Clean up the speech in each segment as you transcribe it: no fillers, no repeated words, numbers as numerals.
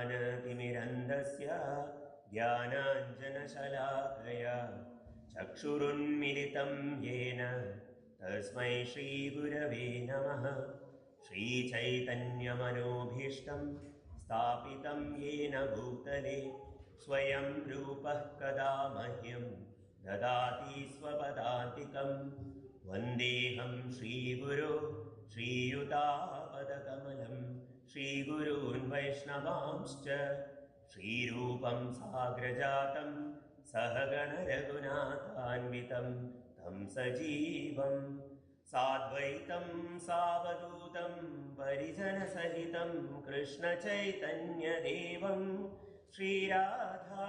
ज्ञानतिमिरन्धस्य ज्ञानाञ्जनशलाकया चक्षुरुन्मिलितं येन तस्मै श्रीगुरवे नमः। श्रीचैतन्यमनोभीष्टं स्थापितं येन भूतले स्वयं रूपः कदा मह्यं ददाति स्वपदान्तिकं। वन्देऽहं श्रीगुरो श्रीयुतापदकमलं श्रीगुरून् वैष्णवांश्च श्रीरूपं साग्रजातं सहगण रघुनाथान्वितं तं सजीवं साद्वैतं सावधूतं परिजनसहितं कृष्णचैतन्यदेवं श्रीराधा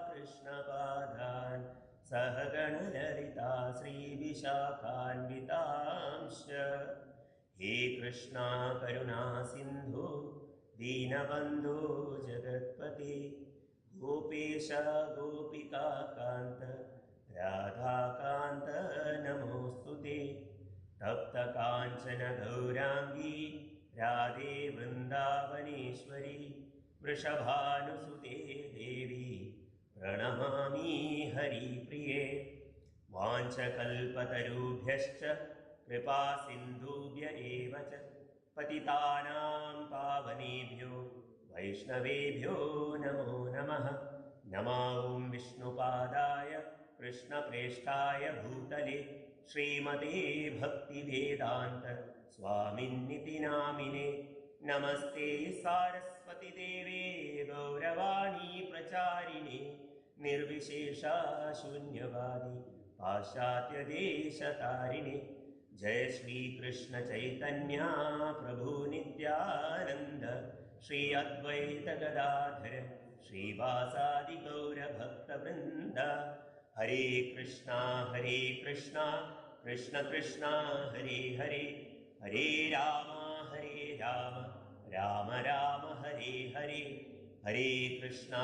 कृष्णपादान् सहगण ललिता श्रीविशाखान्वितांश्च। हे कृष्णा करुणा सिन्धु दीनबन्धो जगत्पते गोपेश गोपिकान्त राधाकान्त नमोऽस्तुते। तप्तकाञ्चन गौराङ्गी राधे वृन्दावनेश्वरी वृषभानुसुते देवी प्रणमामि हरिप्रिये। वाञ्छकल्पतरुभ्यश्च कृपा सिन्धुभ्य एव च पतितानां पावनेभ्यो वैष्णवेभ्यो नमो नमः। नमो विष्णुपादाय कृष्णप्रेष्ठाय भूतले श्रीमते भक्तिवेदान्त स्वामिन्निति नामिने। नमस्ते सारस्वती देवे गौरवाणी प्रचारिणे निर्विशेषा शून्यवादी पाश्चात्यदेशतारिणे। जय श्री कृष्ण चैतन्य प्रभु नित्यानंद श्री अद्वैत गदाधर श्रीवासादि गौर भक्तवृंद। हरे कृष्णा कृष्ण कृष्णा हरे हरे हरे राम राम राम हरे हरे। हरे कृष्णा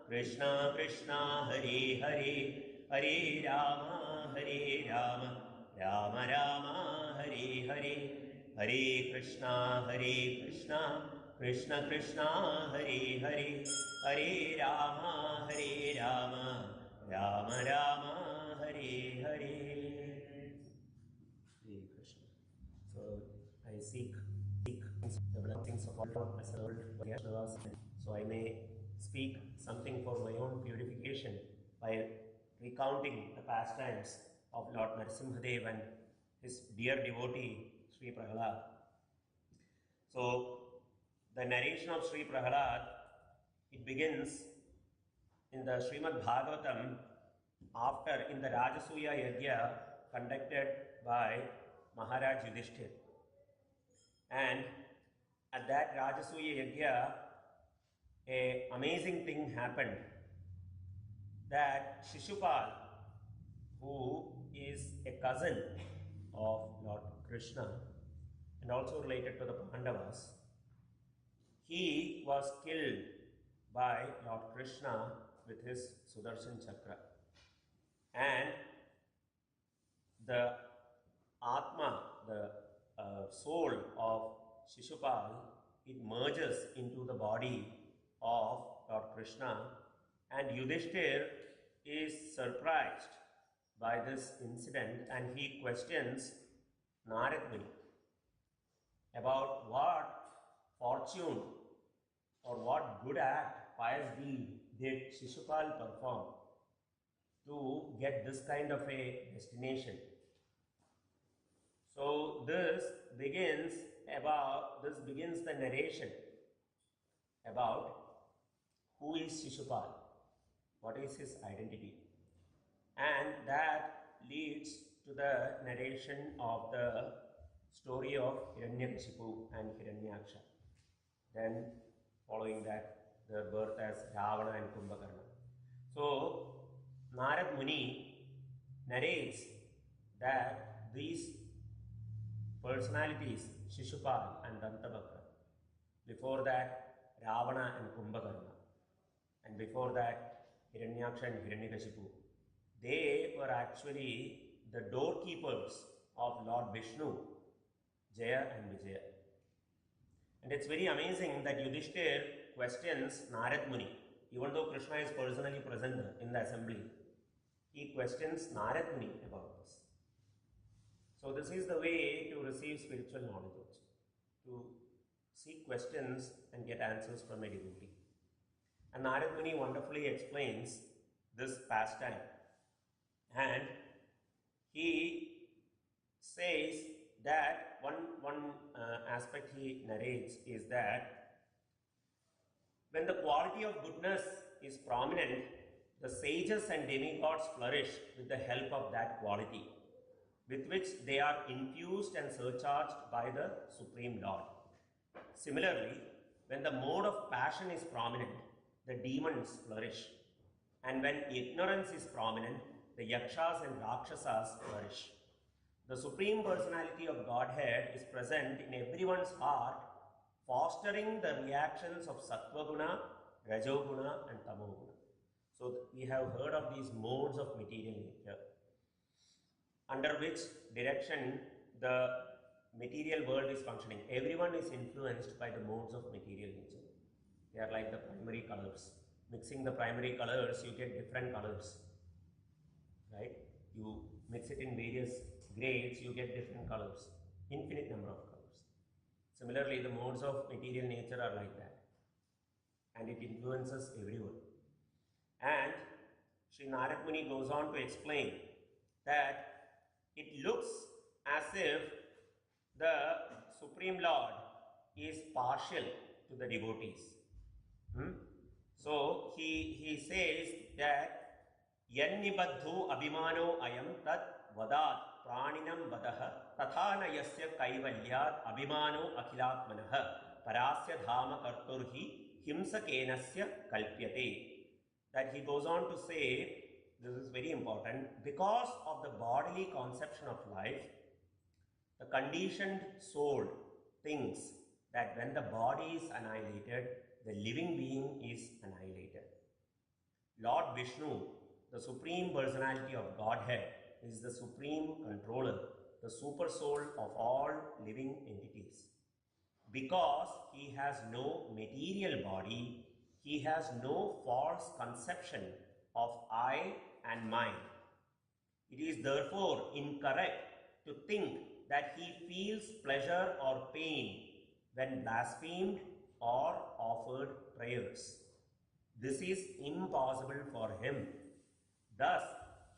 कृष्ण कृष्णा हरे हरे हरे राम राम राम हरे हरे। हरे Krishna Krishna Krishna Hare Hare Hare Ram Ram Ram Hare Hare. Hare Krishna. So I seek the blessings of all as a world Vaishnavas, so I may speak something for my own purification by recounting the pastimes of Lord Narasimhadev and his dear devotee Sri Prakarat. So the narration of Sri Prakarat, it begins in the Srimad Bhagavatam after in the Rajasuya Yajna conducted by Maharaja Yudhishthir. And at that Rajasuya Yajna, an amazing thing happened, that Shishupal, who is a cousin of Lord Krishna and also related to the Pandavas, he was killed by Lord Krishna with his Sudarshan Chakra. And the Atma, the soul of Shishupal, it merges into the body of Lord Krishna, and Yudhishthir is surprised by this incident and he questions Narad Muni about what fortune or what good act, pious deed did Shishupal perform to get this kind of a destination. So this begins the narration about who is Shishupal, what is his identity, and that leads to the narration of the story of Hiranyakashipu and Hiranyaksha. Then following that, the birth as Ravana and Kumbhakarna. So Narad Muni narrates that these personalities, Shishupal and Dantabhakra, before that Ravana and Kumbhakarna, and before that Hiranyaksha and Hiranyakashipu, they were actually the doorkeepers of Lord Vishnu, Jaya and Vijaya. And it's very amazing that Yudhishthir questions Narad Muni. Even though Krishna is personally present in the assembly, he questions Narad Muni about this. So this is the way to receive spiritual knowledge also, to seek questions and get answers from a devotee. And Narad Muni wonderfully explains this pastime, and he says that one aspect he narrates is that when the quality of goodness is prominent, the sages and demigods flourish with the help of that quality, with which they are infused and surcharged by the Supreme Lord. Similarly, when the mode of passion is prominent, the demons flourish. And when ignorance is prominent, the yakshas and rakshasas flourish. The Supreme Personality of Godhead is present in everyone's heart, fostering the reactions of Sattva-guna, Rajoguna and Tamoguna. So we have heard of these modes of material nature, under which direction the material world is functioning. Everyone is influenced by the modes of material nature. They are like the primary colors. Mixing the primary colors, you get different colors, right? You mix it in various grades, you get different colors, infinite number of colors. Similarly, the modes of material nature are like that, and it influences everyone. And Sri Narad Muni goes on to explain that it looks as if the Supreme Lord is partial to the devotees. So he says that Yannibadhu abhimano ayam tat vadat praninam vadaha tathana yasya kaivalyat abhimano akhilatmanaha parasya dhama karturhi himsakenasya kalpyate. That he goes on to say, this is very important, because of the bodily conception of life, the conditioned soul thinks that when the body is annihilated, the living being is annihilated. Lord Vishnu, the Supreme Personality of Godhead, is the Supreme Controller, the Super Soul of all living entities. Because he has no material body, he has no false conception of I and mine. It is therefore incorrect to think that he feels pleasure or pain when blasphemed or offered prayers. This is impossible for him. Thus,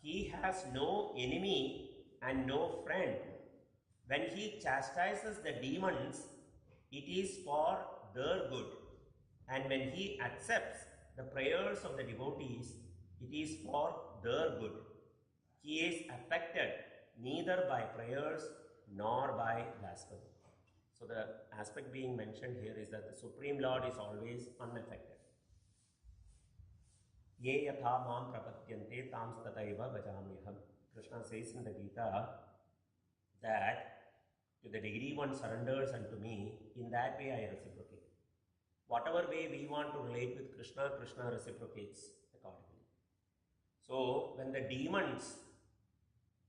he has no enemy and no friend. When he chastises the demons, it is for their good. And when he accepts the prayers of the devotees, it is for their good. He is affected neither by prayers nor by blasphemy. So the aspect being mentioned here is that the Supreme Lord is always unaffected. Ye yatha mam prapadyante tams tataiva bhajamyaham. Krishna says in the Gita that to the degree one surrenders unto me, in that way I reciprocate. Whatever way we want to relate with Krishna, Krishna reciprocates accordingly. So when the demons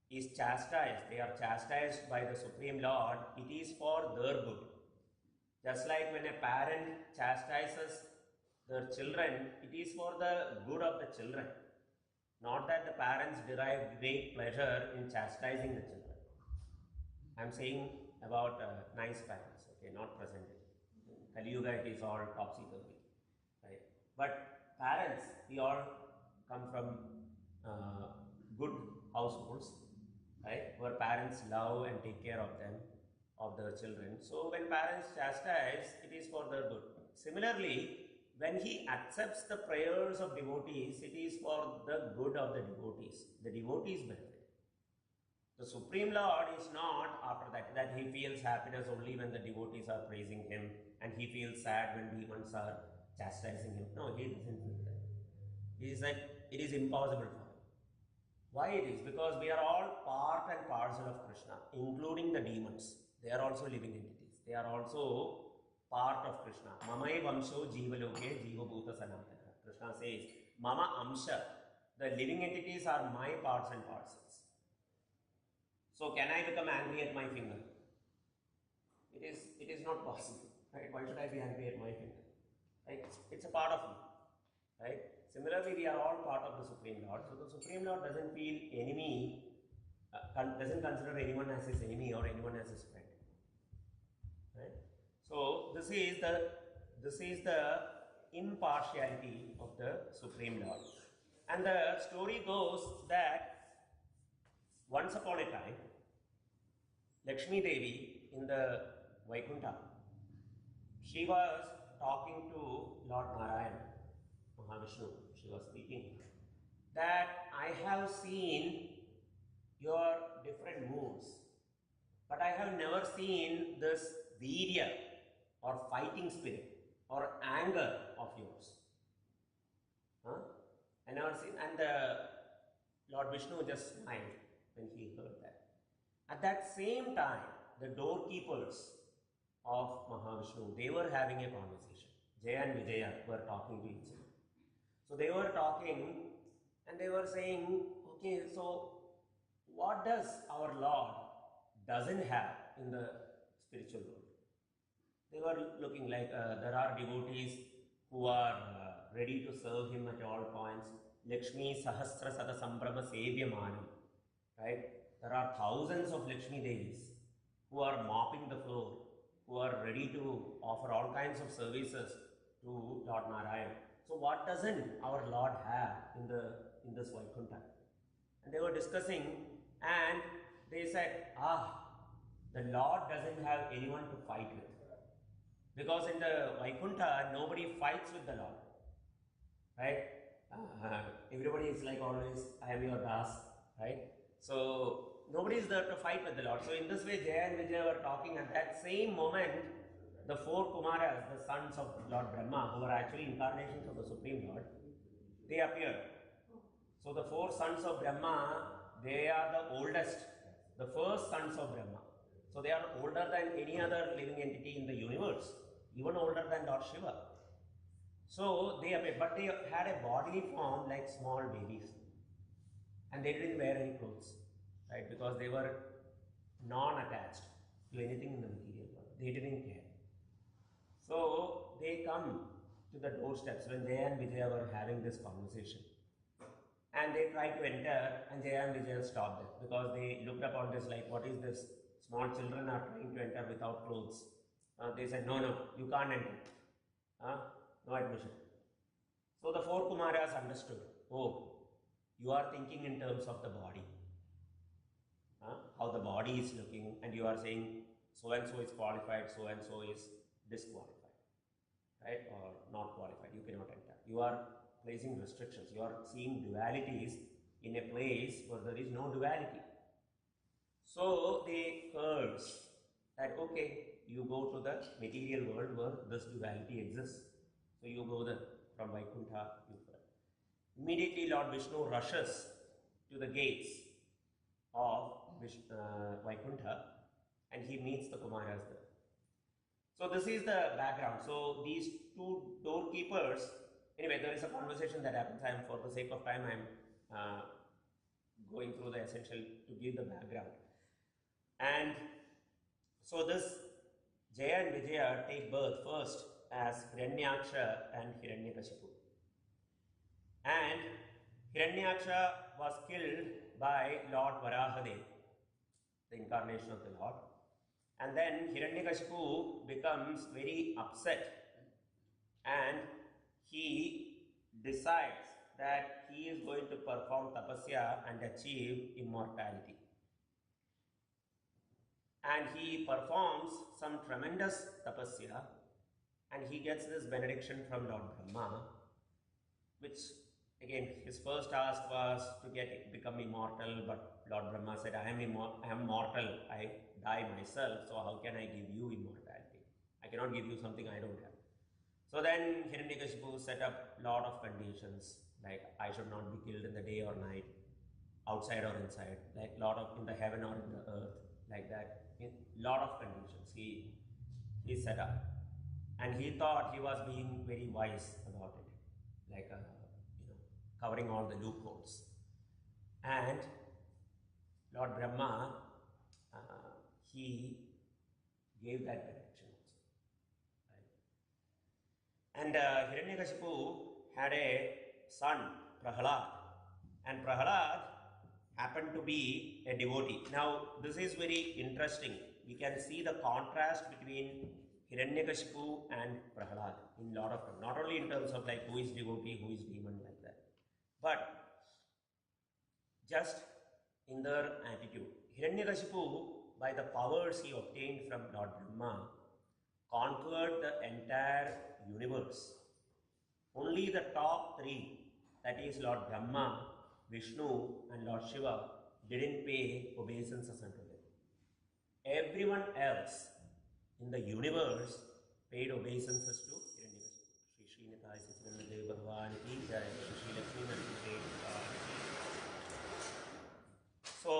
is chastised, they are chastised by the Supreme Lord, it is for their good. Just like when a parent chastises their children, it is for the good of the children. Not that the parents derive great pleasure in chastising the children. I am saying about nice parents, okay, not present day. Kali Yuga, it is all topsy-turvy, right? But parents, we all come from good households, right, where parents love and take care of them, of their children. So when parents chastise, it is for their good. Similarly, when he accepts the prayers of devotees, it is for the good of the devotees benefit. The Supreme Lord is not after that he feels happiness only when the devotees are praising him and he feels sad when demons are chastising him. No, he doesn't feel that. He is like, it is impossible for him. Why it is? Because we are all part and parcel of Krishna, including the demons. They are also living entities. They are also part of Krishna. Mamai vamsho jivaloke jivabhuta sanatana. Krishna says, Mama amsha. The living entities are my parts and parcels. So can I become angry at my finger? It is not possible, Right? Why should I be angry at my finger? Right? It's a part of me. Right? Similarly, we are all part of the Supreme Lord. So the Supreme Lord doesn't feel enemy, doesn't consider anyone as his enemy or anyone as his friend. Right? So this is the impartiality of the Supreme Lord. And the story goes that once upon a time, Lakshmi Devi in the Vaikuntha, she was talking to Lord Narayana, Mahavishnu. She was speaking that I have seen your different moods, but I have never seen this virya or fighting spirit or anger of yours. Huh? I never seen, and Lord Vishnu just smiled when he heard that. At that same time, the doorkeepers of Mahavishnu, they were having a conversation. Jaya and Vijaya were talking to each other. So they were talking and they were saying, okay, so what does our Lord doesn't have in the spiritual world? They were looking like there are devotees who are ready to serve him at all points. Lakshmi Sahasra Sada Sambrama Sevyamanam. Right? There are thousands of Lakshmi Devis who are mopping the floor, who are ready to offer all kinds of services to Lord Narayana. So what doesn't our Lord have in this Vaikuntha? And they were discussing and they said, the Lord doesn't have anyone to fight with. Because in the Vaikuntha, nobody fights with the Lord. Right? Everybody is like always, I am your Das. Right? So nobody is there to fight with the Lord. So in this way, Jaya and Vijaya were talking. At that same moment, the four Kumaras, the sons of Lord Brahma, who were actually incarnations of the Supreme Lord, they appeared. So the four sons of Brahma, they are the oldest, the first sons of Brahma. So they are older than any other living entity in the universe, even older than Lord Shiva. So they appeared, but they had a bodily form like small babies. And they didn't wear any clothes, right? Because they were non-attached to anything in the material world. They didn't care. So they come to the doorsteps when Jaya and Vijaya were having this conversation. And they tried to enter, and Jaya and Vijaya stopped them because they looked upon this like, what is this? Small children are trying to enter without clothes. They said, no, you can't enter. No admission. So the four Kumaras understood. Oh, you are thinking in terms of the body. How the body is looking, and you are saying so and so is qualified, so and so is disqualified, right? Or not qualified, you cannot enter. You are placing restrictions, you are seeing dualities in a place where there is no duality. So they curse that, okay, you go to the material world where this duality exists. So you go there from Vaikuntha, you fly. Immediately Lord Vishnu rushes to the gates of Vaikuntha and he meets the Kumaras there. So this is the background. So these two doorkeepers, anyway, there is a conversation that happens. For the sake of time, I am going through the essential to give the background. And so this Jaya and Vijaya take birth first as Hiranyaksha and Hiranyakashipu. And Hiranyaksha was killed by Lord Varahadev, the incarnation of the Lord. And then Hiranyakashipu becomes very upset and he decides that he is going to perform tapasya and achieve immortality. And he performs some tremendous tapasya and he gets this benediction from Lord Brahma, which again his first ask was to become immortal, but Lord Brahma said, I am mortal, I die myself, so how can I give you immortality? I cannot give you something I don't have. So then Hiranyakashipu set up lot of conditions, like I should not be killed in the day or night, outside or inside, like lot of in the heaven or in the earth, like that. Lot of conditions he set up, and he thought he was being very wise about it, like covering all the loopholes. And Lord Brahma, he gave that direction also. And Hiranyakashipu had a son, Prahlada, and Prahlada happened to be a devotee. Now, this is very interesting. We can see the contrast between Hiranyakashipu and Prahlada in lot of terms. Not only in terms of like who is devotee, who is demon, like that, but just in their attitude. Hiranyakashipu, by the powers he obtained from Lord Brahma, conquered the entire universe. Only the top three, that is Lord Brahma, Vishnu and Lord Shiva, didn't pay obeisances unto him. Everyone else in the universe paid obeisances to Hiranyakashipu. Shri Srinithai Sitranadav Bhagwan ki jai, Shri Lakshmi Narasimha Bhagwan ki. So,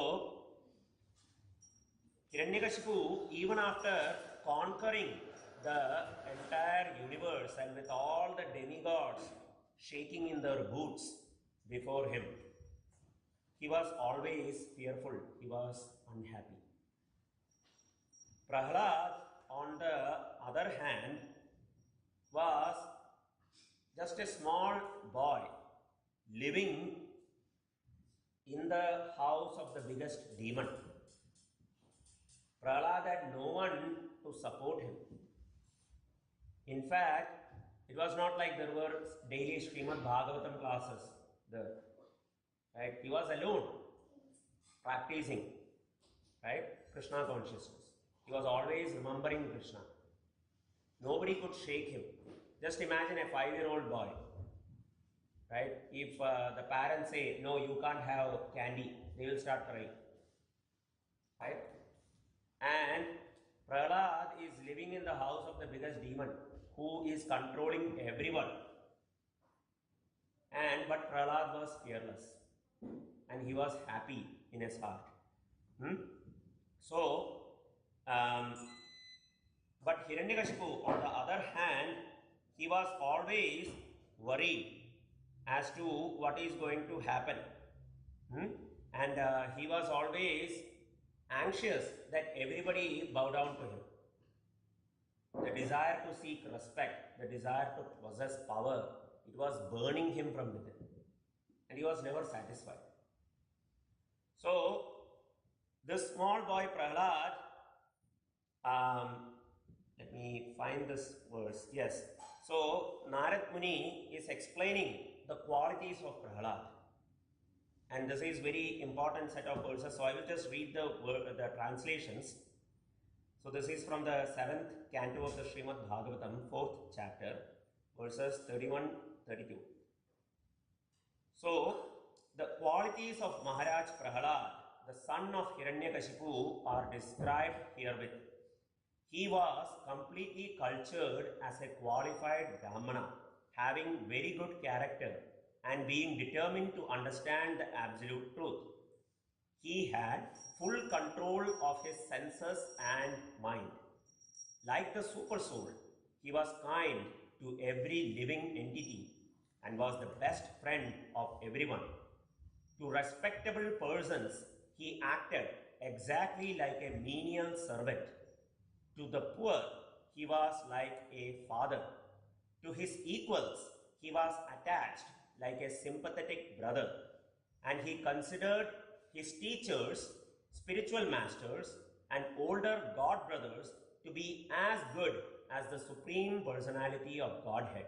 Hiranyakashipu, even after conquering the entire universe and with all the demigods shaking in their boots before him, he was always fearful, he was unhappy. Prahlada, on the other hand, was just a small boy living in the house of the biggest demon. Prahlada had no one to support him. In fact, it was not like there were daily Srimad Bhagavatam classes there. Right? He was alone, practicing, right, Krishna consciousness. He was always remembering Krishna. Nobody could shake him. Just imagine a 5-year-old boy, right? If the parents say, no, you can't have candy, they will start crying, right? And Prahlada is living in the house of the biggest demon who is controlling everyone. But Prahlada was fearless and he was happy in his heart. But Hiranyakashipu, on the other hand, he was always worried as to what is going to happen. And he was always anxious that everybody bow down to him. The desire to seek respect, the desire to possess power, it was burning him from within. And he was never satisfied. So, this small boy Prahlada, let me find this verse. Yes. So, Narad Muni is explaining the qualities of Prahlada. And this is very important set of verses. So, I will just read the translations. So, this is from the 7th Canto of the Srimad Bhagavatam, 4th chapter, verses 31-32. So, the qualities of Maharaja Prahlada, the son of Hiranyakashipu, are described herewith. He was completely cultured as a qualified Brahmana, having very good character and being determined to understand the absolute truth. He had full control of his senses and mind. Like the super soul, he was kind to every living entity and was the best friend of everyone. To respectable persons, he acted exactly like a menial servant. To the poor, he was like a father. To his equals, he was attached like a sympathetic brother. And he considered his teachers, spiritual masters, and older god brothers to be as good as the Supreme Personality of Godhead.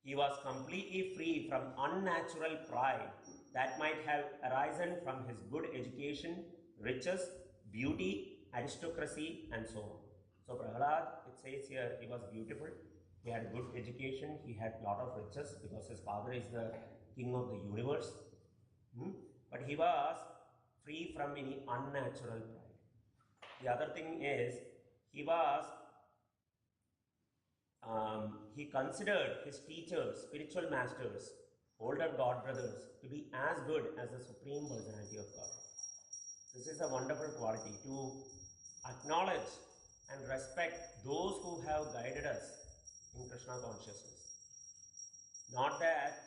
He was completely free from unnatural pride that might have arisen from his good education, riches, beauty, aristocracy, and so on. So Prahlada, it says here, he was beautiful, he had good education, he had lot of riches because his father is the king of the universe. But he was free from any unnatural pride. The other thing is, he considered his teachers, spiritual masters, older god brothers to be as good as the Supreme Personality of God. This is a wonderful quality, to acknowledge and respect those who have guided us in Krishna consciousness. Not that,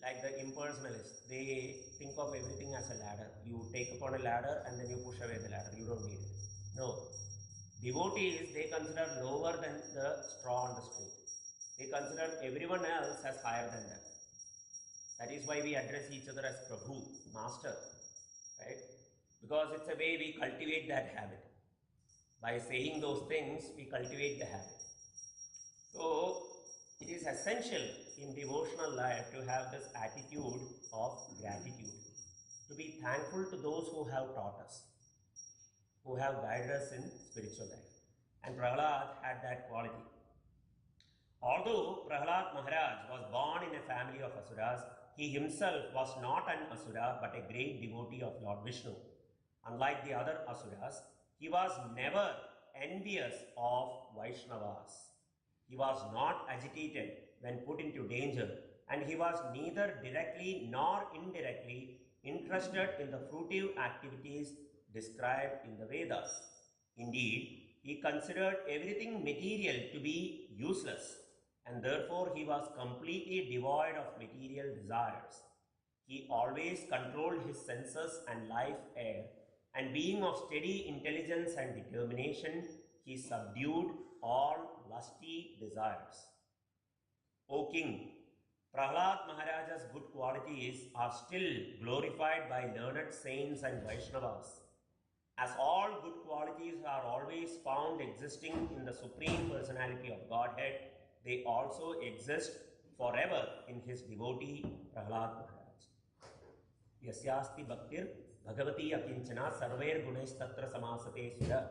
like the impersonalists, they think of everything as a ladder. You take upon a ladder and then you push away the ladder. You don't need it. No. Devotees, they consider lower than the straw on the street. They consider everyone else as higher than them. That is why we address each other as Prabhu, Master, right? Because it's a way we cultivate that habit. By saying those things, we cultivate the habit. So, it is essential in devotional life to have this attitude of gratitude, to be thankful to those who have taught us, who have guided us in spiritual life. And Prahlad had that quality. Although Prahlad Maharaj was born in a family of Asuras, he himself was not an Asura but a great devotee of Lord Vishnu. Unlike the other Asuras, he was never envious of Vaishnavas. He was not agitated when put into danger, and he was neither directly nor indirectly interested in the fruitive activities described in the Vedas. Indeed, he considered everything material to be useless, and therefore he was completely devoid of material desires. He always controlled his senses and life air, and being of steady intelligence and determination, he subdued all lusty desires. O King, Prahlad Maharaja's good qualities are still glorified by learned saints and Vaishnavas. As all good qualities are always found existing in the Supreme Personality of Godhead, they also exist forever in his devotee Prahlad Maharaj. Yasyasti bhaktir bhagavati akinchana sarvair gunestatra samasate sudha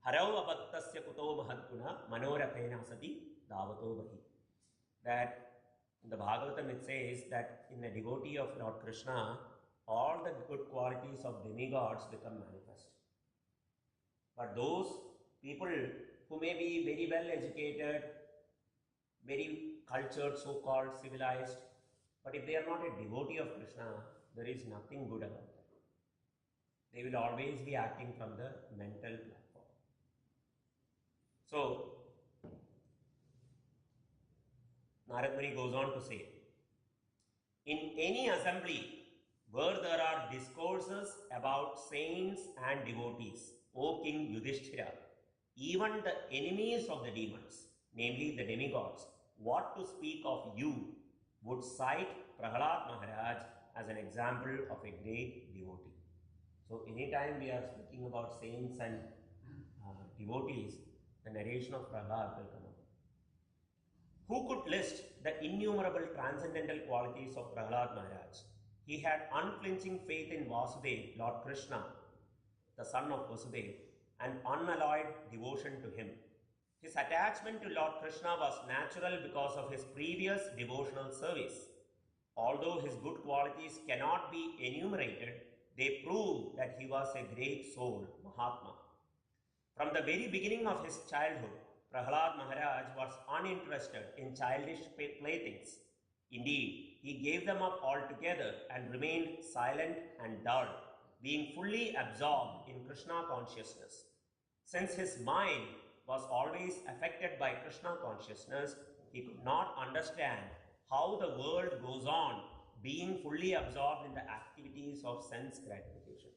harau abhattasya kuto mahadguna manorathena sati davato bahi. That in the Bhagavatam it says that in a devotee of Lord Krishna, all the good qualities of demigods become manifest. But those people who may be very well educated, very cultured, so-called civilized, but if they are not a devotee of Krishna, there is nothing good about that. They will always be acting from the mental platform. So, Narad Muni goes on to say, in any assembly where there are discourses about saints and devotees, O King Yudhishthira, even the enemies of the demons, namely the demigods, what to speak of you, would cite Prahlad Maharaj as an example of a great devotee. So anytime we are speaking about saints and devotees, the narration of Prahlad will come up. Who could list the innumerable transcendental qualities of Prahlad Maharaj? He had unflinching faith in Vasudev, Lord Krishna, the son of Vasudev, and unalloyed devotion to him. His attachment to Lord Krishna was natural because of his previous devotional service. Although his good qualities cannot be enumerated, they prove that he was a great soul, Mahatma. From the very beginning of his childhood, Prahlad Maharaj was uninterested in childish playthings. Indeed, he gave them up altogether and remained silent and dull, being fully absorbed in Krishna consciousness. Since his mind was always affected by Krishna consciousness, he could not understand how the world goes on being fully absorbed in the activities of sense gratification.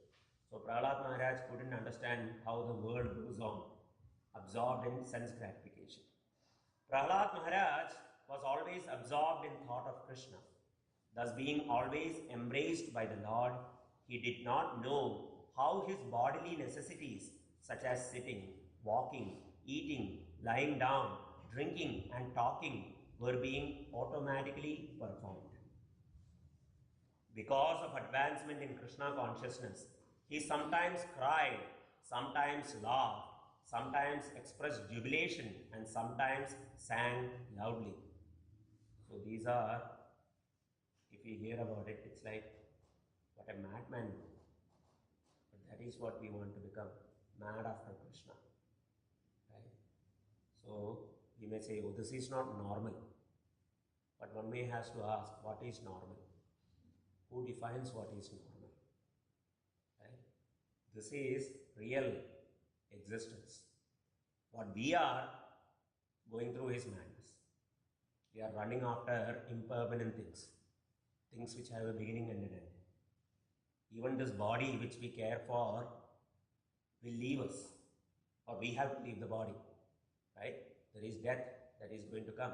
So Prahlad Maharaj couldn't understand how the world goes on, absorbed in sense gratification. Prahlad Maharaj was always absorbed in thought of Krishna. Thus being always embraced by the Lord, he did not know how his bodily necessities such as sitting, walking, eating, lying down, drinking and talking were being automatically performed. Because of advancement in Krishna consciousness, he sometimes cried, sometimes laughed, sometimes expressed jubilation and sometimes sang loudly. So these are, if you hear about it, it's like, what a madman. But that is what we want to become, mad after Krishna. Right? So you may say, oh, this is not normal. But one may has to ask, what is normal? Who defines what is normal? Right? This is real existence. What we are going through is madness. We are running after impermanent things, things which have a beginning and an end. Even this body which we care for will leave us, or we have to leave the body, right? There is death, that is going to come.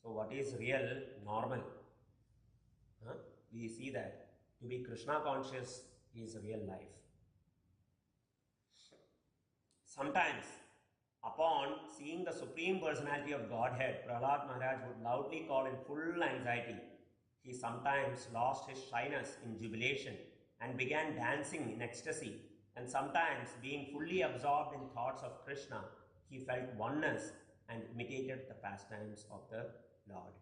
So what is real normal? We see that to be Krishna conscious is real life. Sometimes, upon seeing the Supreme Personality of Godhead, Prahlad Maharaj would loudly call in full anxiety. He sometimes lost his shyness in jubilation and began dancing in ecstasy, and sometimes, being fully absorbed in thoughts of Krishna, he felt oneness and imitated the pastimes of the Lord.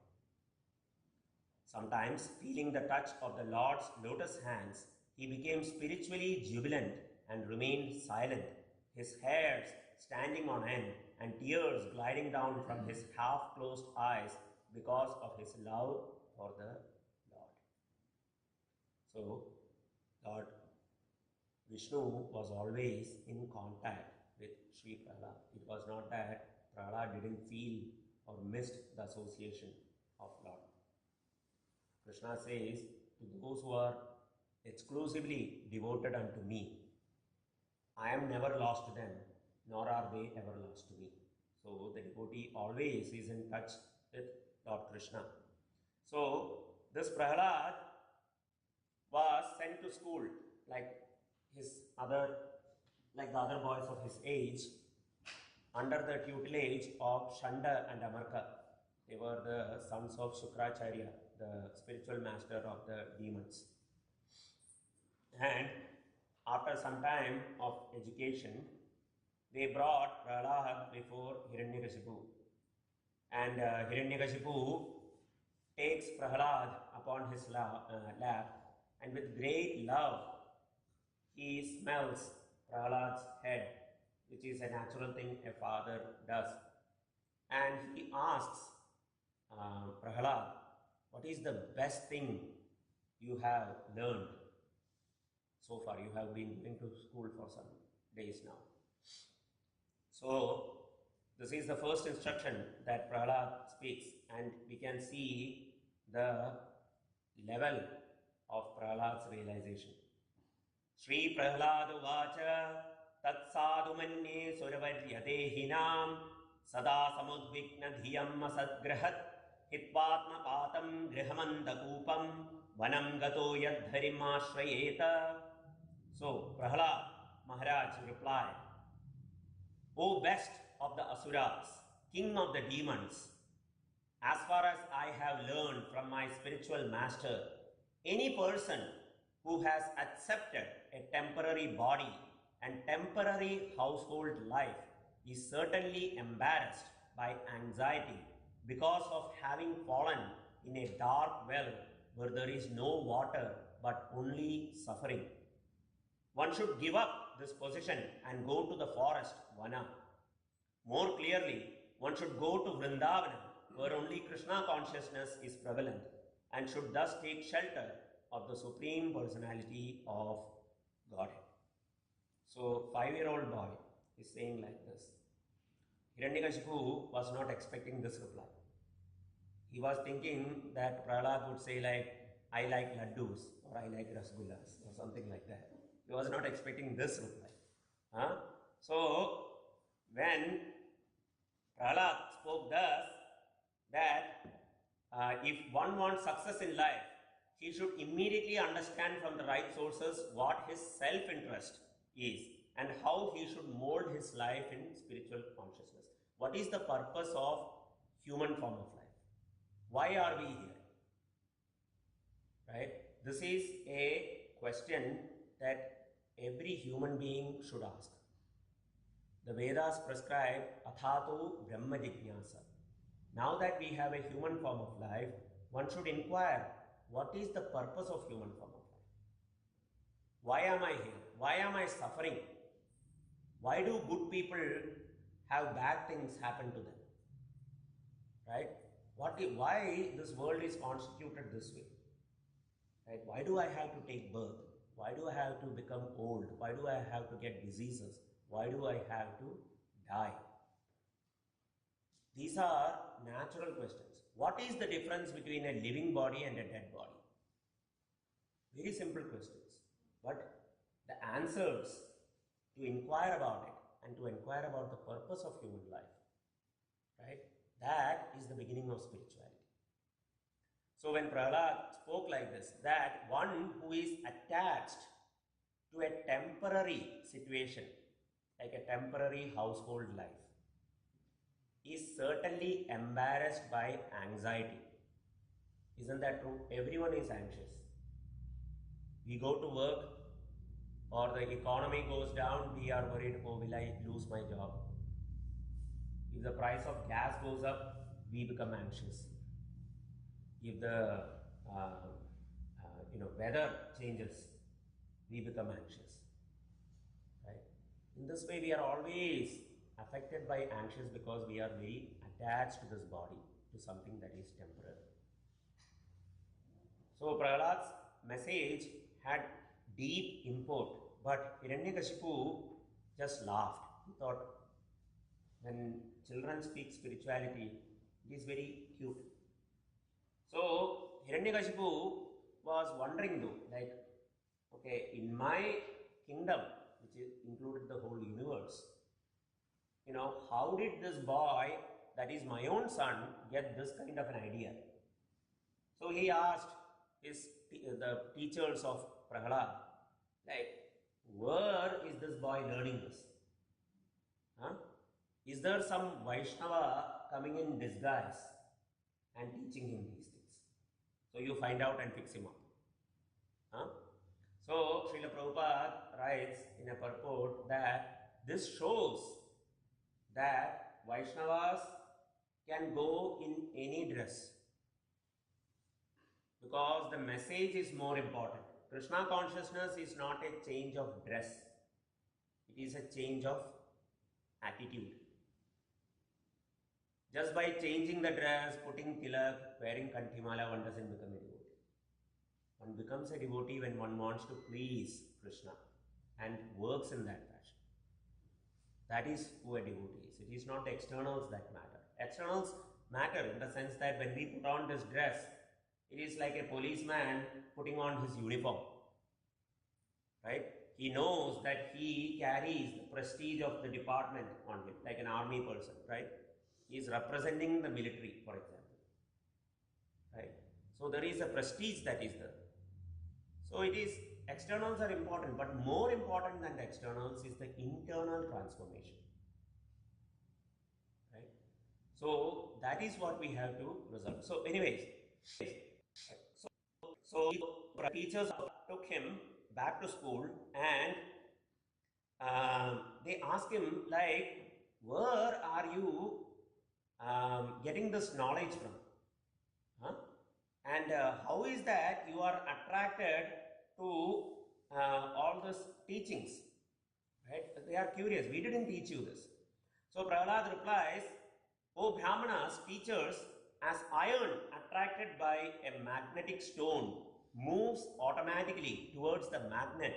Sometimes, feeling the touch of the Lord's lotus hands, he became spiritually jubilant and remained silent, his hairs standing on end and tears gliding down from his half-closed eyes because of his love for the Lord. So, Lord Vishnu was always in contact with Sri Prahlad. It was not that Prahlad didn't feel or missed the association of Lord. Krishna says, to those who are exclusively devoted unto me, I am never lost to them, nor are they ever lost to me. So the devotee always is in touch with Lord Krishna. So this Prahlad was sent to school like the other boys of his age, under the tutelage of Shanda and Amarka. They were the sons of Shukracharya, the spiritual master of the demons. And after some time of education, they brought Prahlad before Hiranyakashipu. And Hiranyakashipu takes Prahlad upon his lap, and with great love, he smells Prahlad's head, which is a natural thing a father does. And he asks Prahlad, what is the best thing you have learned so far? You have been going to school for some days now. So, this is the first instruction that Prahlad speaks, and we can see the level of Prahlad's realization. Shri Prahlada Vacha Tat Sadhu Manye Suravaryate Hinam Sada Samudvikna Dhiyam Asadgrahat Hitvatma Patam Grihamanda Kupam Vanam Gato Yadharim Ashrayeta. So Prahlad Maharaj replied, O best of the Asuras, king of the demons, as far as I have learned from my spiritual master, any person who has accepted a temporary body and temporary household life is certainly embarrassed by anxiety because of having fallen in a dark well where there is no water but only suffering. One should give up this position and go to the forest, Vana. More clearly, one should go to Vrindavana, where only Krishna consciousness is prevalent, and should thus take shelter of the Supreme Personality of Godhead. So, 5-year-old boy is saying like this. Hiranyakashipu was not expecting this reply. He was thinking that Prahlad would say like, I like laddus, or I like rasgullas, or something like that. He was not expecting this reply. So, when Prahlad spoke thus, that if one wants success in life, he should immediately understand from the right sources what his self-interest is and how he should mold his life in spiritual consciousness. What is the purpose of human form of life? Why are we here? Right? This is a question that every human being should ask. The Vedas prescribe Athato Brahma Jignasa. Now that we have a human form of life, one should inquire, what is the purpose of human form of life? Why am I here? Why am I suffering? Why do good people have bad things happen to them? Right? Why this world is constituted this way? Right? Why do I have to take birth? Why do I have to become old? Why do I have to get diseases? Why do I have to die? These are natural questions. What is the difference between a living body and a dead body? Very simple questions. But the answers to inquire about it and to inquire about the purpose of human life, right? That is the beginning of spirituality. So when Prahlad spoke like this, that one who is attached to a temporary situation, like a temporary household life, is certainly embarrassed by anxiety. Isn't that true? Everyone is anxious. We go to work, or the economy goes down, we are worried, oh, will I lose my job? If the price of gas goes up, we become anxious. If the weather changes, we become anxious. Right? In this way, we are always affected by anxious because we are very attached to this body, to something that is temporary. So Prahlad's message had deep import, but Hiranyakashipu just laughed. He thought, when children speak spirituality, it is very cute. So Hiranyakashipu was wondering though, like, okay, in my kingdom, which included the whole universe, how did this boy, that is my own son, get this kind of an idea? So he asked the teachers of Prahlad, like, where is this boy learning this? Huh? Is there some Vaishnava coming in disguise and teaching him these things? So you find out and fix him up. Huh? So Srila Prabhupada writes in a purport that this shows that Vaishnavas can go in any dress, because the message is more important. Krishna consciousness is not a change of dress. It is a change of attitude. Just by changing the dress, putting tilak, wearing kanthimala, one doesn't become a devotee. One becomes a devotee when one wants to please Krishna and works in that fashion. That is who a devotee is. It is not the externals that matter. Externals matter in the sense that when we put on this dress, it is like a policeman putting on his uniform. Right? He knows that he carries the prestige of the department on him, like an army person, right? He is representing the military, for example. Right? So there is a prestige that is there. So it is, externals are important, but more important than the externals is the internal transformation. Right? So that is what we have to resolve. So anyways, so the teachers took him back to school and they asked him, like, where are you getting this knowledge from? Huh? And how is that you are attracted to all these teachings? Right? They are curious. We didn't teach you this. So Prahlad replies, O Brahmanas, teachers, as iron attracted by a magnetic stone moves automatically towards the magnet,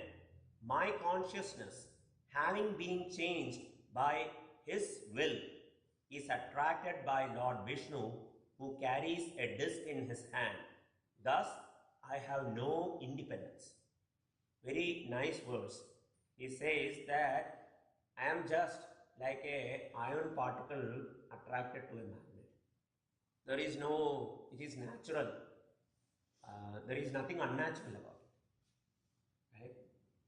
my consciousness, having been changed by his will, is attracted by Lord Vishnu, who carries a disc in his hand. Thus, I have no independence. Very nice verse. He says that I am just like a iron particle attracted to a magnet. There is no, it is natural. There is nothing unnatural about it. Right?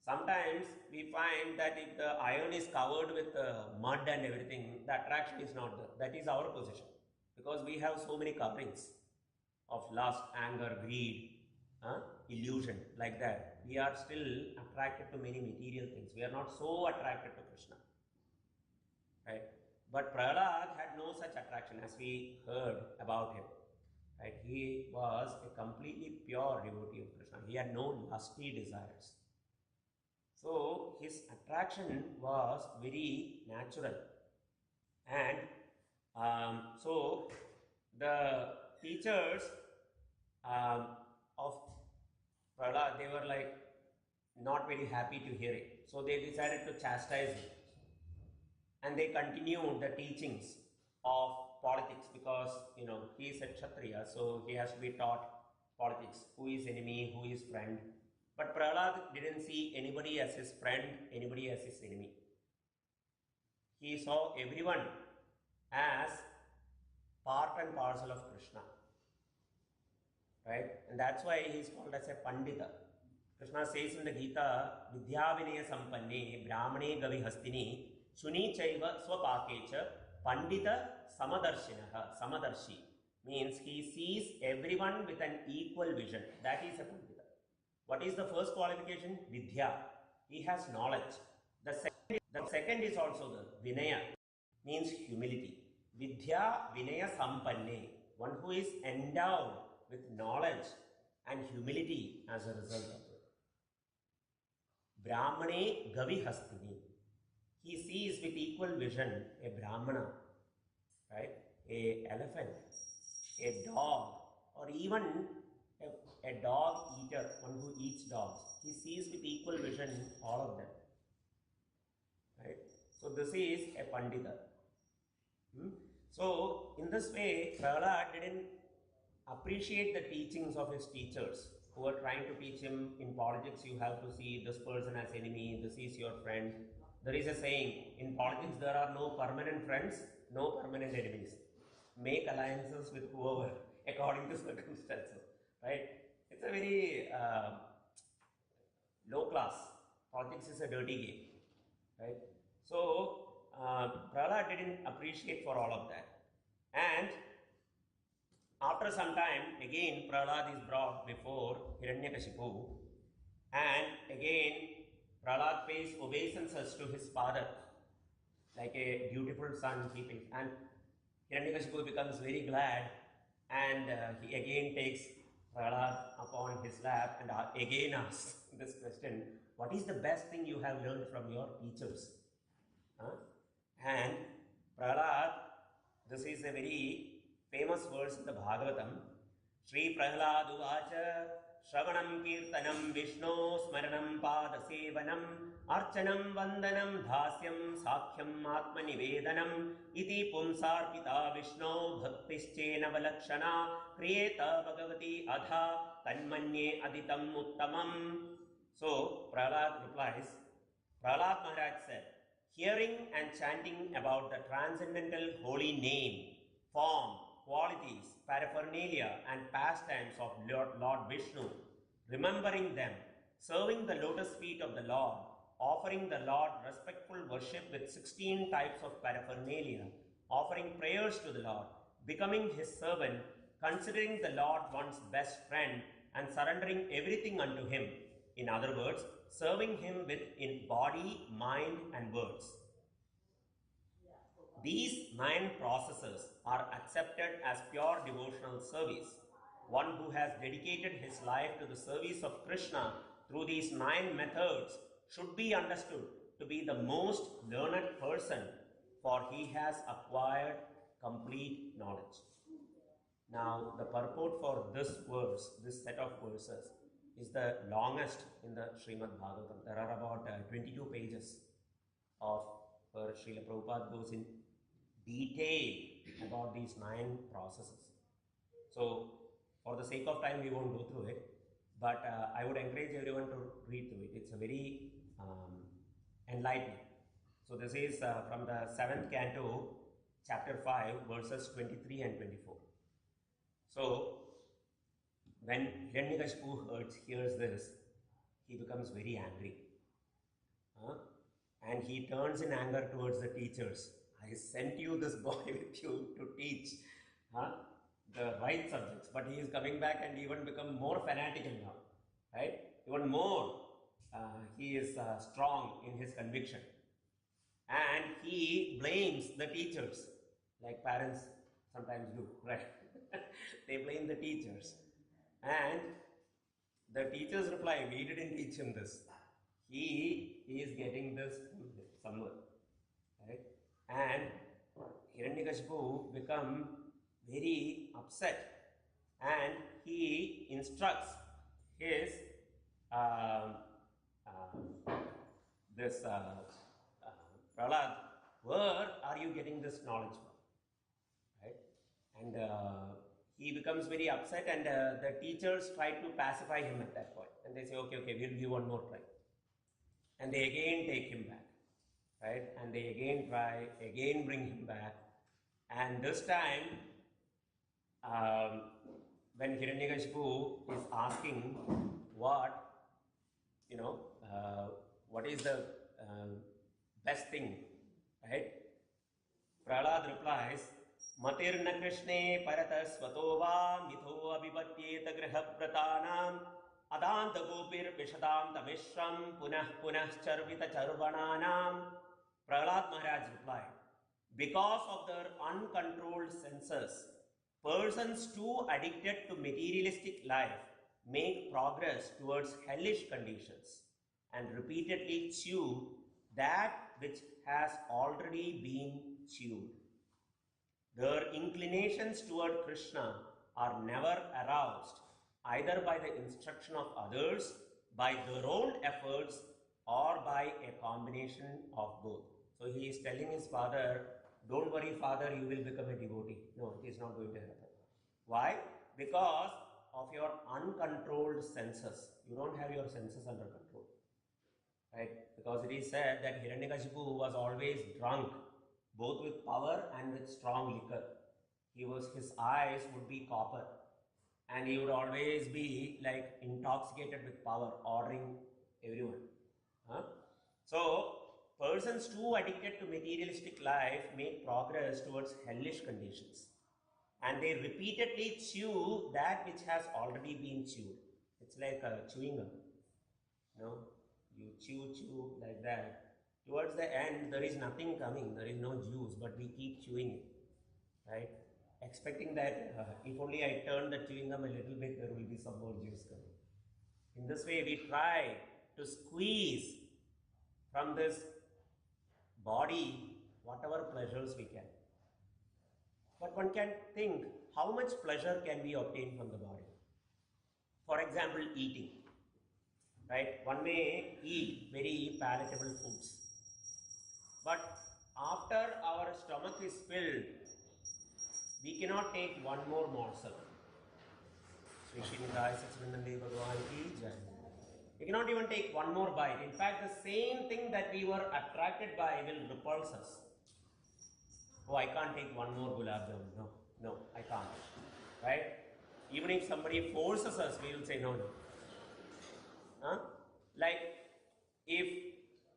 Sometimes we find that if the iron is covered with mud and everything, the attraction is not there. That is our position. Because we have so many coverings of lust, anger, greed, illusion, like that. We are still attracted to many material things. We are not so attracted to Krishna. Right? But Prahlad had no such attraction, as we heard about him. Right? He was a completely pure devotee of Krishna. He had no lusty desires. So his attraction was very natural. And so the teachers of Prahlad, they were like not very happy to hear it. So they decided to chastise him. And they continued the teachings of politics because, he is a Kshatriya, so he has to be taught politics. Who is enemy, who is friend. But Prahlad didn't see anybody as his friend, anybody as his enemy. He saw everyone as and parcel of Krishna. Right? And that's why he is called as a Pandita. Krishna says in the Gita, Vidya Vinaya Sampanne, Brahmane Gavi Hastini, Shuni Chaiva Swapakecha, Pandita Samadarshinaha. Samadarshi means he sees everyone with an equal vision. That is a Pandita. What is the first qualification? Vidya. He has knowledge. The second is also the Vinaya, means humility. Vidya Vinaya Sampanne, one who is endowed with knowledge and humility as a result of it. Brahmane Gavi Hastini. He sees with equal vision a Brahmana, right? A elephant, a dog, or even a dog eater, one who eats dogs. He sees with equal vision all of them. Right? So this is a Pandita. So in this way, Prahlad didn't appreciate the teachings of his teachers who were trying to teach him in politics. You have to see this person as enemy, this is your friend. There is a saying, in politics there are no permanent friends, no permanent enemies. Make alliances with whoever according to circumstances, right? It's a very low class. Politics is a dirty game, right? So Prahlad didn't appreciate for all of that. And after some time, again Prahlad is brought before Hiranyakashipu, and again Prahlad pays obeisances to his father like a dutiful son he pays. And Hiranyakashipu becomes very glad, and he again takes Prahlad upon his lap and again asks this question, what is the best thing you have learned from your teachers? And Prahlad, this is a very famous verse in the Bhagavatam. Sri Prahladu Vacha Shravanam Kirtanam Vishnu Smaranam Pada Sevanam Archanam Vandanam Dhasyam Sakhyam Atma Nivedanam Iti Pumsarpita Vishnu Bhaktischena Valakshana Kriyeta Bhagavati Adha Tanmanye Aditam Uttamam. So Prahlad replies, Prahlad Maharaj said, hearing and chanting about the transcendental holy name, form, qualities, paraphernalia and pastimes of Lord Vishnu, remembering them, serving the lotus feet of the Lord, offering the Lord respectful worship with 16 types of paraphernalia, offering prayers to the Lord, becoming his servant, considering the Lord one's best friend and surrendering everything unto him. In other words, serving him in body, mind and words. These 9 processes are accepted as pure devotional service. One who has dedicated his life to the service of Krishna through these 9 methods should be understood to be the most learned person, for he has acquired complete knowledge. Now, the purport for this verse, this set of verses, is the longest in the Srimad Bhagavatam. There are about 22 pages of where Srila Prabhupada goes in detail about these 9 processes. So, for the sake of time, we won't go through it, but I would encourage everyone to read through it. It's a very enlightening. So, this is from the 7th Canto, chapter 5, verses 23 and 24. So, when Hiranyakashipu hears this, he becomes very angry. And he turns in anger towards the teachers. I sent you this boy with you to teach the right subjects, but he is coming back and even become more fanatical now, right? Even more, he is strong in his conviction. And he blames the teachers, like parents sometimes do, right? They blame the teachers. And the teachers reply, we didn't teach him this. He is getting this somewhere, right? And Hiranyakashipu become very upset, and he instructs his Prahlad, where are you getting this knowledge from, right? And he becomes very upset, and the teachers try to pacify him at that point, and they say, okay, we'll give one more try, and they again take him back, right? And they again try, again bring him back, and this time when Hiranyakashipu is asking what, what is the best thing, right? Prahlad replies, Matirna Krishne Parata Svatova Mitho Abhipatyeta Grihapratanam Adanta Gopir Vishadam Tamishram Punah Punah Charvita Charvananam. Prahlad Maharaj replied, because of their uncontrolled senses, persons too addicted to materialistic life make progress towards hellish conditions and repeatedly chew that which has already been chewed. Their inclinations toward Krishna are never aroused either by the instruction of others, by their own efforts, or by a combination of both. So he is telling his father, don't worry father, you will become a devotee. No, it is not going to happen. Why? Because of your uncontrolled senses. You don't have your senses under control. Right? Because it is said that Hiranyakashipu was always drunk, both with power and with strong liquor. His eyes would be copper, and he would always be like intoxicated with power, ordering everyone. So, persons too addicted to materialistic life make progress towards hellish conditions, and they repeatedly chew that which has already been chewed. It's like chewing gum. You chew like that. Towards the end, there is nothing coming, there is no juice, but we keep chewing it, right? Expecting that if only I turn the chewing gum a little bit, there will be some more juice coming. In this way, we try to squeeze from this body whatever pleasures we can. But one can think, how much pleasure can we obtain from the body? For example, eating. Right? One may eat very palatable foods. But after our stomach is filled, we cannot take one more morsel. We cannot even take one more bite. In fact, the same thing that we were attracted by will repulse us. Oh, I can't take one more gulab jamun. No, I can't. Right? Even if somebody forces us, we will say no. Like if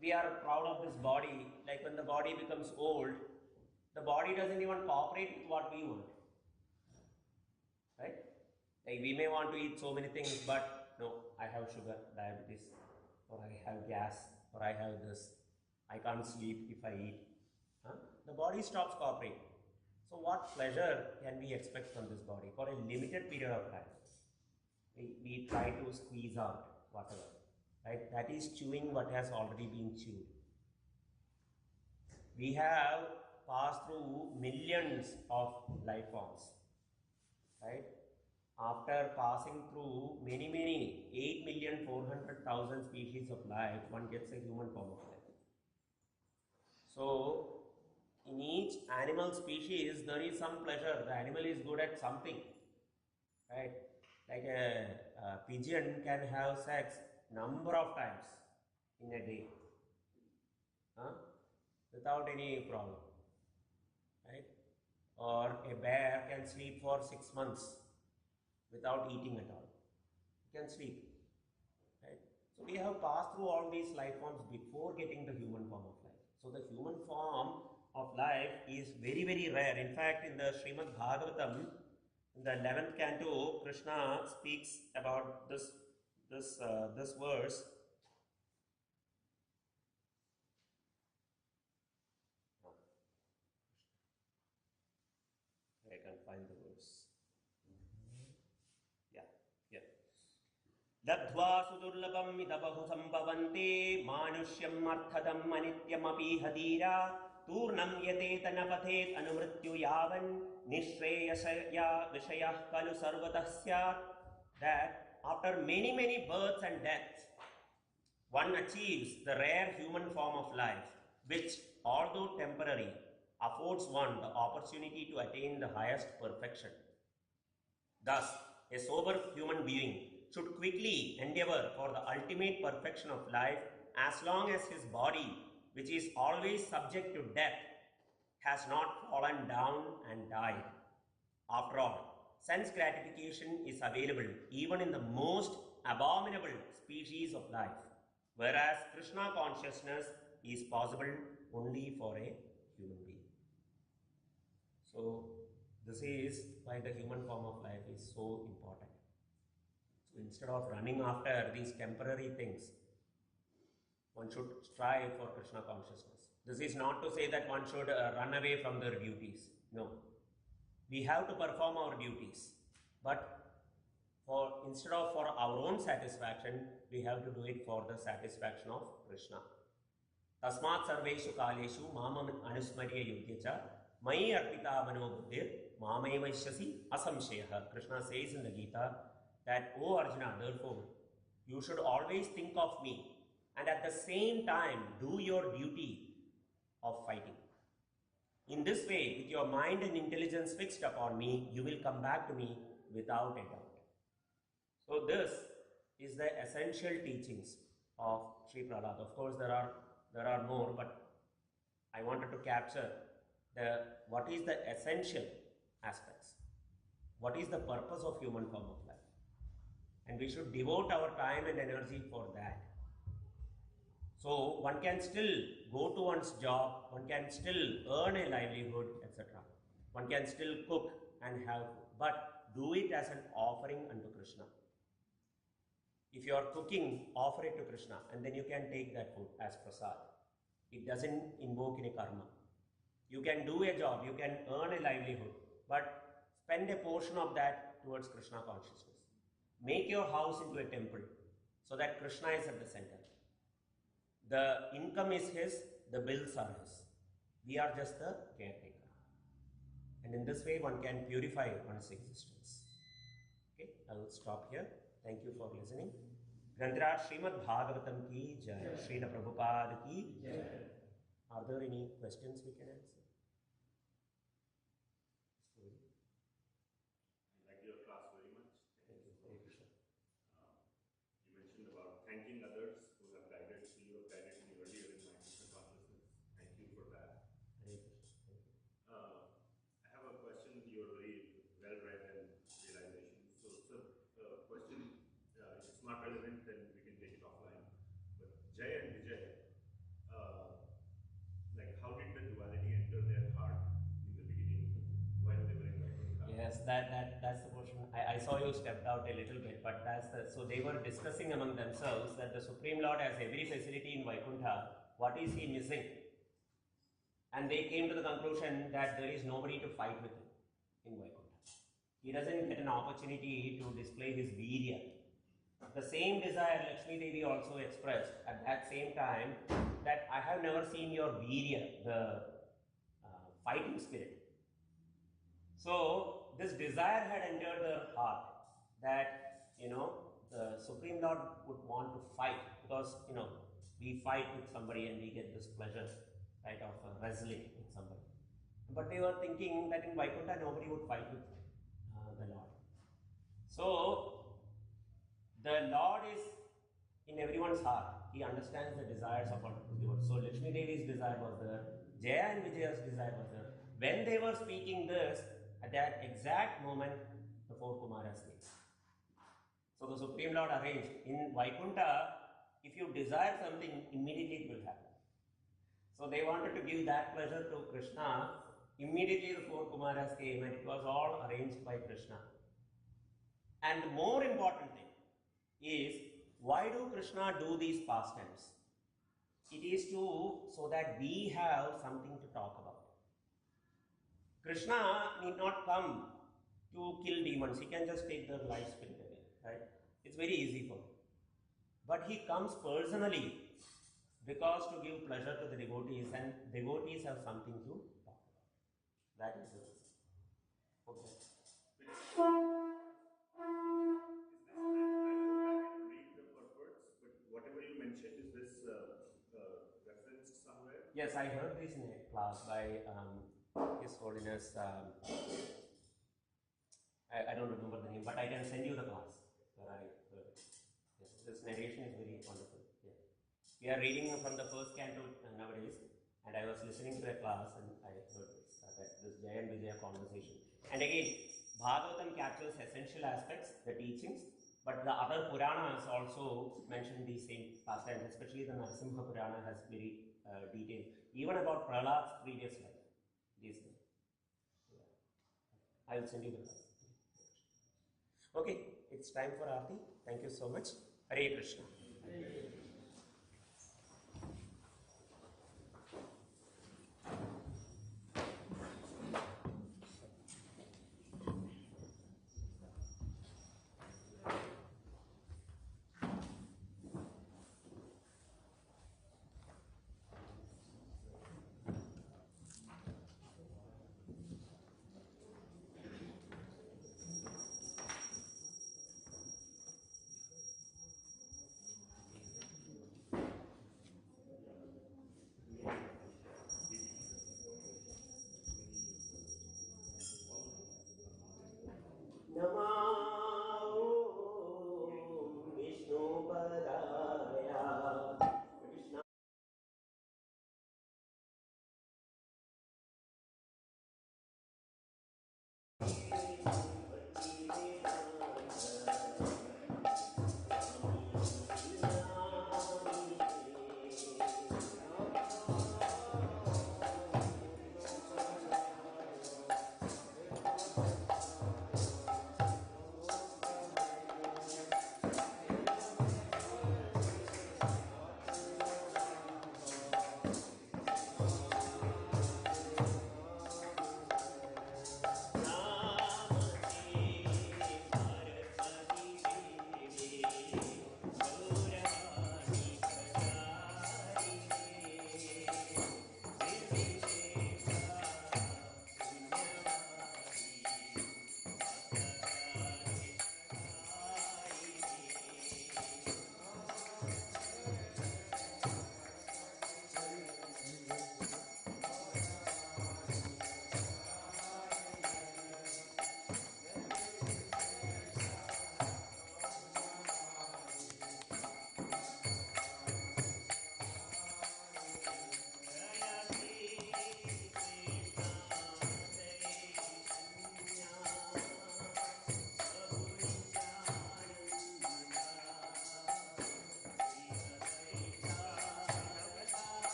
we are proud of this body, like when the body becomes old, the body doesn't even cooperate with what we want. Right? Like we may want to eat so many things, but no, I have sugar, diabetes, or I have gas, or I have this. I can't sleep if I eat. The body stops cooperating. So what pleasure can we expect from this body for a limited period of time? We try to squeeze out whatever. Right? That is chewing what has already been chewed. We have passed through millions of life forms. Right? After passing through many 8,400,000 species of life, one gets a human form of life. So, in each animal species, there is some pleasure. The animal is good at something. Right? Like a pigeon can have sex number of times in a day without any problem, right? Or a bear can sleep for 6 months without eating at all. It can sleep, right? So we have passed through all these life forms before getting the human form of life. So the human form of life is very rare. In fact, in the Srimad Bhagavatam, in the 11th Canto, Krishna speaks about this verse. I can find the verse. Yeah. Ladhva sudurlabam idabahu sambhavante manushyam arthadam anityam api hadira turnam yate tanapathet anumrityu yavan nishreyasaya vishayah kalu sarvatah syat. That after many births and deaths, one achieves the rare human form of life, which, although temporary, affords one the opportunity to attain the highest perfection. Thus, a sober human being should quickly endeavor for the ultimate perfection of life as long as his body, which is always subject to death, has not fallen down and died. After all, sense gratification is available even in the most abominable species of life, whereas Krishna consciousness is possible only for a human being. So this is why the human form of life is so important. So instead of running after these temporary things, one should strive for Krishna consciousness. This is not to say that one should run away from their duties. No. We have to perform our duties, but instead of for our own satisfaction, we have to do it for the satisfaction of Krishna. Tasmat sarveshu kaleshu mamam anusmarya yudhyacha mai arpita mano buddhir mamaevaishyasi asamshayaha. Krishna says in the Gita that, O Arjuna, therefore, you should always think of me and at the same time do your duty of fighting. In this way, with your mind and intelligence fixed upon me, you will come back to me without a doubt. So this is the essential teachings of Sri Prahlada. Of course, there are more, but I wanted to capture what is the essential aspects. What is the purpose of human form of life? And we should devote our time and energy for that. So one can still go to one's job, one can still earn a livelihood, etc. One can still cook and have food, but do it as an offering unto Krishna. If you are cooking, offer it to Krishna, and then you can take that food as prasad. It doesn't invoke any karma. You can do a job, you can earn a livelihood, but spend a portion of that towards Krishna consciousness. Make your house into a temple so that Krishna is at the center. The income is his, the bills are his. We are just the caretaker. And in this way, one can purify one's existence. Okay, I will stop here. Thank you for listening. Granthiraj Srimad Bhagavatam ki jai, Srila Prabhupada ki jai. Are there any questions we can answer? I like your class very much. Thank you. Hare Krishna. You mentioned about thanking others who have guided you or guided me earlier in my Krishna consciousness. Thank you for that. Hare Krishna. Thank you. I have a question. You are very well read and realization. So question. If it's not relevant, then we can take it offline. But Jay and Vijay, like how did the duality enter their heart in the beginning while they were in Vaikuntha? Yes, that's the portion. I saw you stepped out a little bit, but so they were discussing among themselves that the Supreme Lord has every facility in Vaikuntha. What is he missing? And they came to the conclusion that there is nobody to fight with him in Vaikuntha. He doesn't get an opportunity to display his virya. The same desire Lakshmi Devi also expressed at that same time, that I have never seen your virya, the fighting spirit. So this desire had entered their heart that, the Supreme Lord would want to fight, because, we fight with somebody and we get this pleasure, right, of wrestling with somebody. But they were thinking that in Vaikuntha nobody would fight with the Lord. So the Lord is in everyone's heart. He understands the desires of all people. So Lakshmi Devi's desire was there, Jaya and Vijaya's desire was there. When they were speaking this, at that exact moment, the four Kumaras came. So the Supreme Lord arranged. In Vaikuntha, if you desire something, immediately it will happen. So they wanted to give that pleasure to Krishna. Immediately the four Kumaras came, and it was all arranged by Krishna. And the more important thing is, why do Krishna do these pastimes? It is so that we have something to talk about. Krishna need not come to kill demons. He can just take their life spirit away, right? It's very easy for him. But he comes personally because to give pleasure to the devotees, and devotees have something to talk about. That is the reason. Okay. Read the purports, but whatever you mentioned, is this referenced somewhere? Yes, I heard this in a class by His Holiness. I don't remember the name, but I can send you the class where I heard it. Yes, this narration is very wonderful. Yeah. We are reading from the first canto nowadays, and I was listening to a class and I heard this Jaya and Vijaya conversation. And again, Bhagavatam captures essential aspects, the teachings, but the other Puranas also mention these same pastimes, especially the Narasimha Purana has very detail, even about Prahlad's previous life. These things. I will send you the class. Okay, it's time for Aarti. Thank you so much. Hare Krishna. Hare Krishna.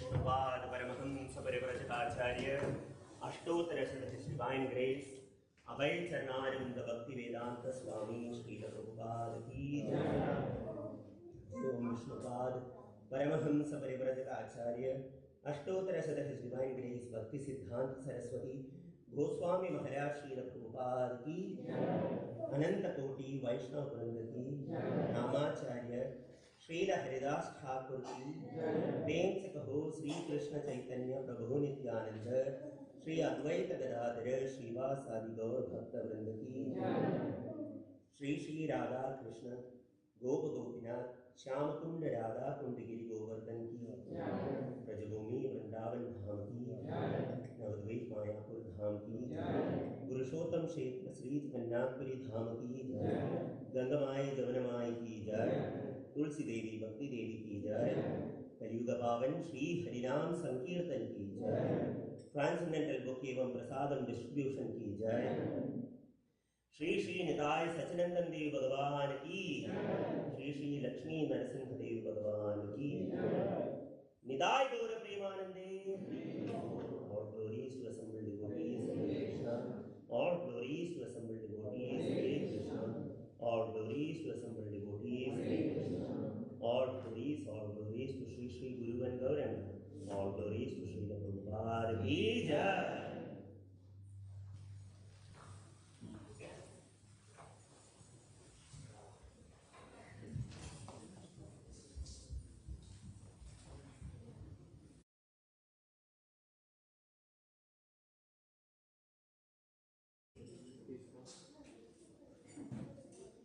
Vishnupad Paramahamsa Parivrajatacharya Ashtotara His Divine Grace Abhay Charanarvinda Bhakti Vedanta Swami Srila Prabhupada Ki Om Vishnupad Paramahamsa Parivrajatacharya Ashtotara His Divine Grace Bhakti Siddhanta Saraswati Goswami Maharaja Srila Prabhupada Ki Ananta Koti Vaishnava Vranda Ki Namacharya Srila Haridas Thakur Ki Prem se kaho Sri Krishna Chaitanya Prabhu Nityananda Sri Advaita Gadadhara Srivasadi Gaur Bhakta Vrinda Ki Sri Sri Radha Krishna Gopa Gopinath Shyama Kunda Radha Kundagiri Govardhan Ki Brajabhumi Vrindavan Dham Ki Navadvait Mayapur Dham Ki Purushottam Kshetra Sri Jagannathpuri Dham Ki Gangamai Javanamai Ki Jai Tulsi Devi भक्ति देवी की जय कलियुग पावन श्री हरिनाम संकीर्तन की जय transcendental book एवं प्रसादम distribution की जय श्री श्री निताय सच्चिदानंद देव भगवान की श्री श्री लक्ष्मी नरसिंह देव भगवान की निताय गौर प्रेमानंदे all glories to assembled devotees Hare Krishna all glories to assembled devotees Hare Krishna all glories to assembled devotees Hare Krishna all glories to Sri Sri Guru and Gauranga all glories to Sri Prabhupada Ki Jai.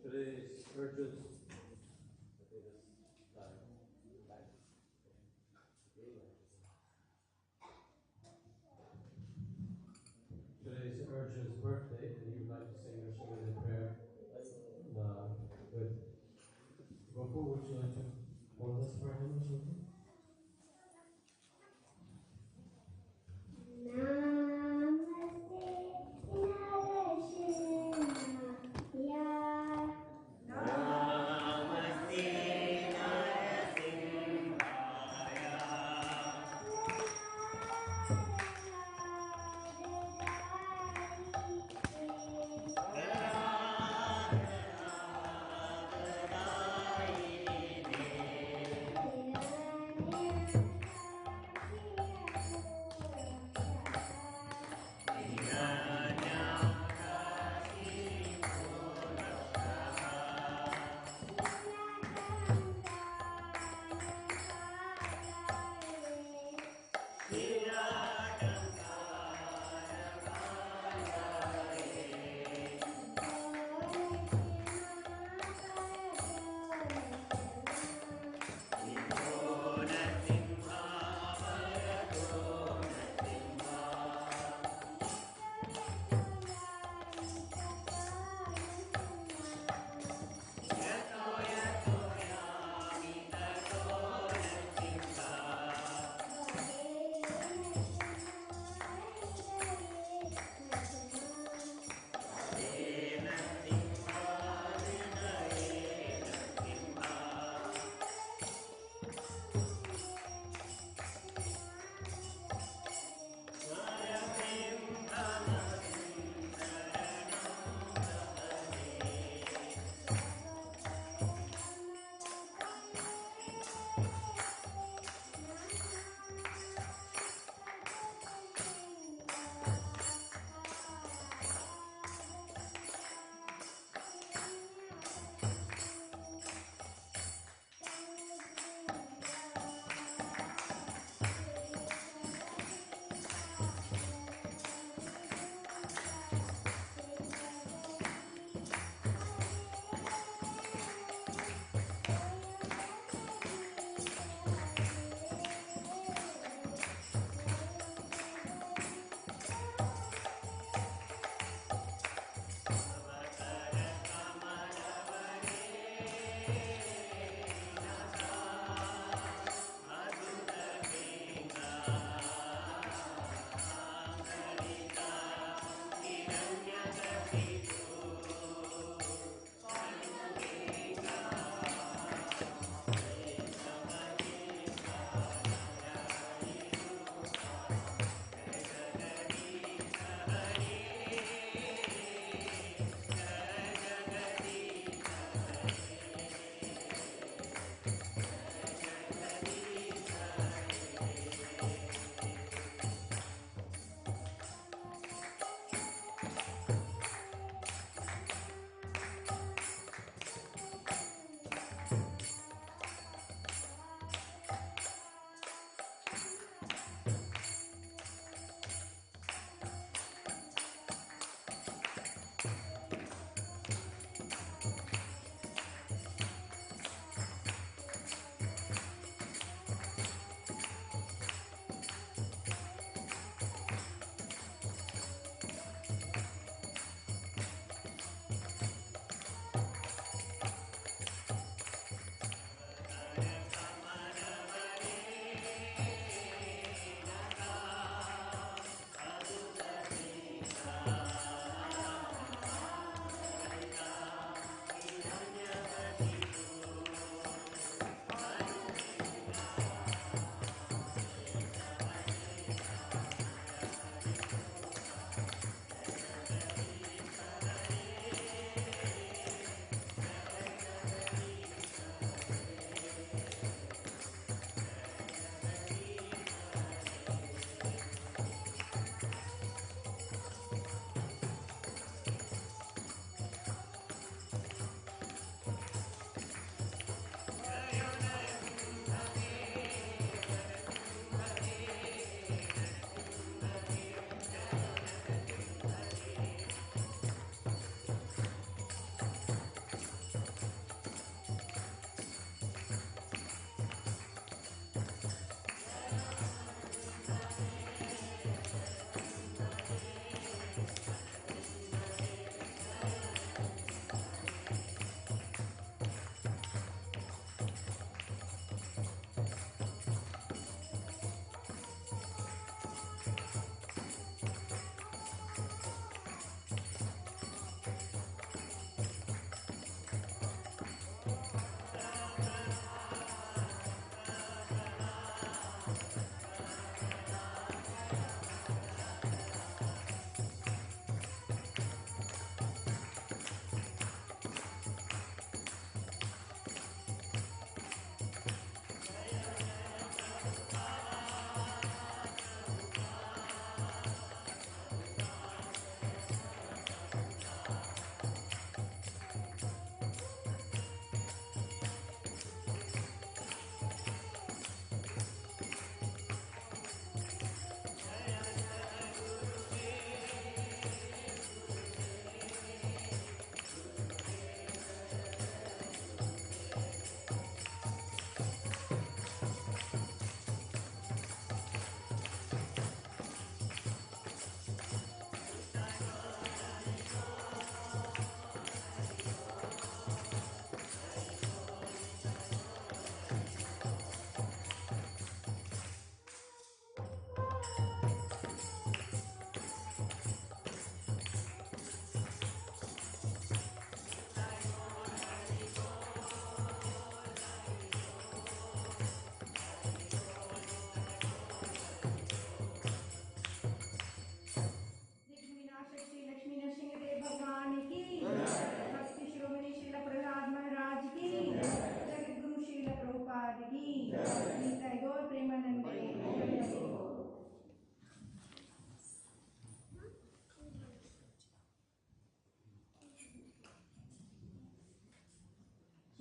Today's urges. Today's Urja's birthday, and you'd like to sing your Shivali prayer with Gopal. Would you like to hold this for him or something? Yeah.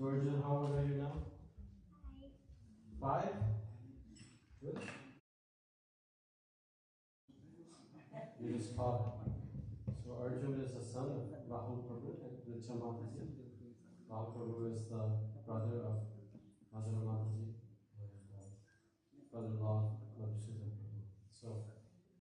So Arjun, how old are you now? 5. Good. You just taught. So Arjun is the son of Rahul Prabhu and Richa Mataji. Rahul Prabhu is the brother of Madhura Mataji and brother-in-law of Madhusudan Prabhu. So